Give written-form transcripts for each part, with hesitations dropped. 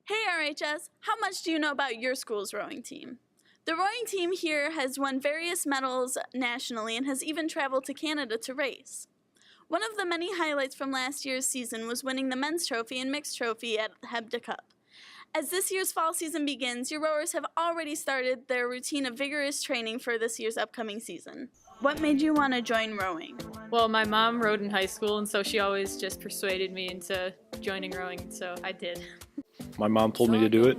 Hey RHS, how much do you know about your school's rowing team? The rowing team here has won various medals nationally and has even traveled to Canada to race. One of the many highlights from last year's season was winning the men's trophy and mixed trophy at Hebda Cup. As this year's fall season begins, your rowers have already started their routine of vigorous training for this year's upcoming season. What made you want to join rowing? Well, my mom rowed in high school, and so she always just persuaded me into joining rowing, so I did. My mom told me to do it.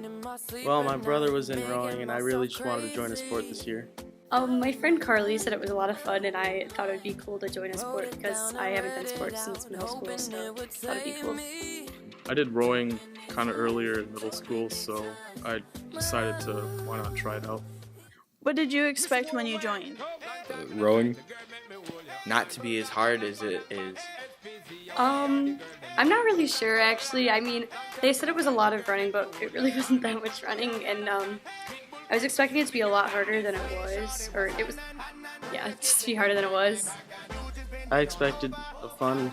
Well, my brother was in rowing, and I really just wanted to join a sport this year. My friend Carly said it was a lot of fun, and I thought it would be cool to join a sport because I haven't done sports since middle school, so I thought it'd be cool. I did rowing kind of earlier in middle school, so I decided to why not try it out. What did you expect when you joined? Rowing. Not to be as hard as it is. I'm not really sure actually. I mean, they said it was a lot of running, but it really wasn't that much running, and I was expecting it to be a lot harder than it was, or it was, yeah, just to be harder than it was. I expected a fun,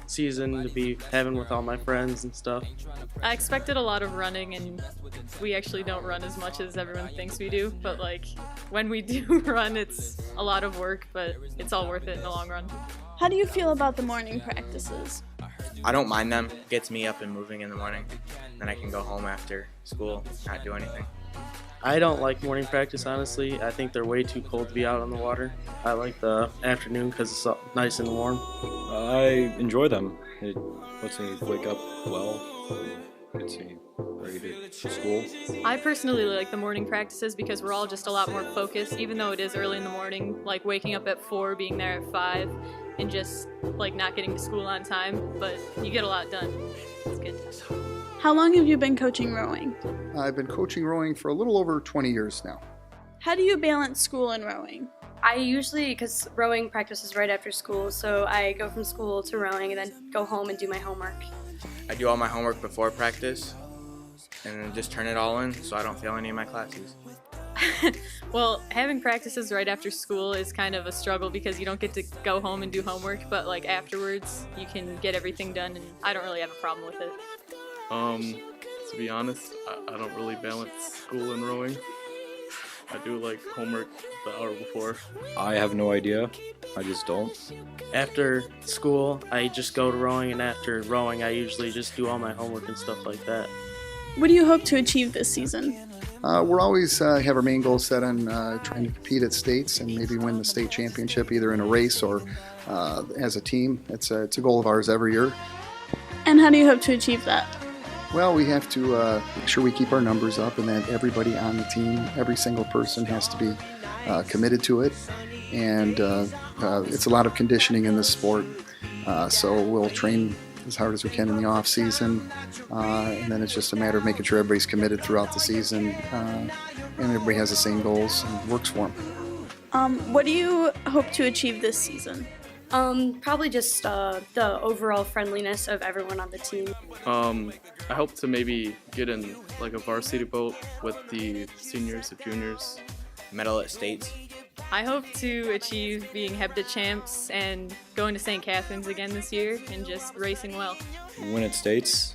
season to be having with all my friends and stuff. I expected a lot of running, and we actually don't run as much as everyone thinks we do, but when we do run, it's a lot of work, but it's all worth it in the long run. How do you feel about the morning practices? I don't mind them. It gets me up and moving in the morning. Then I can go home after school, not do anything. I don't like morning practice, honestly. I think they're way too cold to be out on the water. I like the afternoon because it's nice and warm. I enjoy them. It lets me wake up well, gets me ready to school. I personally like the morning practices because we're all just a lot more focused, even though it is early in the morning, like waking up at 4, being there at 5, and just not getting to school on time, but you get a lot done. It's good. How long have you been coaching rowing? I've been coaching rowing for a little over 20 years now. How do you balance school and rowing? I usually, because rowing practice is right after school, so I go from school to rowing and then go home and do my homework. I do all my homework before practice and then just turn it all in so I don't fail any of my classes. Well, having practices right after school is kind of a struggle because you don't get to go home and do homework, but afterwards you can get everything done, and I don't really have a problem with it. To be honest, I don't really balance school and rowing. I do homework the hour before. I have no idea. I just don't. After school, I just go to rowing, and after rowing, I usually just do all my homework and stuff like that. What do you hope to achieve this season? We're always have our main goal set on trying to compete at states and maybe win the state championship either in a race or as a team. It's a goal of ours every year. And how do you hope to achieve that? Well, we have to make sure we keep our numbers up and that everybody on the team, every single person has to be committed to it. And it's a lot of conditioning in this sport. So we'll train as hard as we can in the off season, and then it's just a matter of making sure everybody's committed throughout the season, and everybody has the same goals and works for them. What do you hope to achieve this season? Probably just the overall friendliness of everyone on the team. I hope to maybe get in a varsity boat with the seniors and juniors. Medal at states. I hope to achieve being Hebda champs and going to St. Catharines again this year and just racing well. Win at states.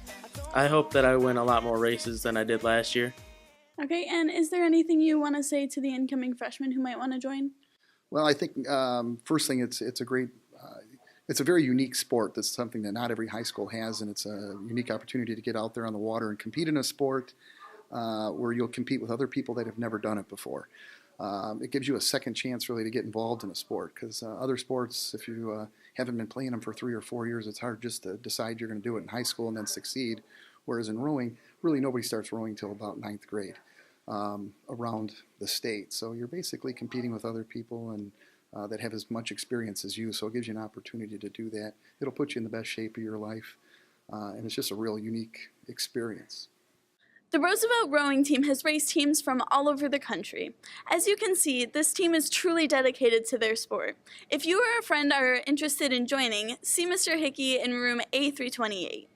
I hope that I win a lot more races than I did last year. Okay, and is there anything you want to say to the incoming freshmen who might want to join? Well, I think first thing, it's a great, it's a very unique sport. That's something that not every high school has, and it's a unique opportunity to get out there on the water and compete in a sport where you'll compete with other people that have never done it before. It gives you a second chance really to get involved in a sport because other sports, if you haven't been playing them for 3 or 4 years, it's hard just to decide you're going to do it in high school and then succeed. Whereas in rowing, really nobody starts rowing till about 9th grade around the state. So you're basically competing with other people and that have as much experience as you. So it gives you an opportunity to do that. It'll put you in the best shape of your life, and it's just a real unique experience. The Roosevelt rowing team has raced teams from all over the country. As you can see, this team is truly dedicated to their sport. If you or a friend are interested in joining, see Mr. Hickey in room A328.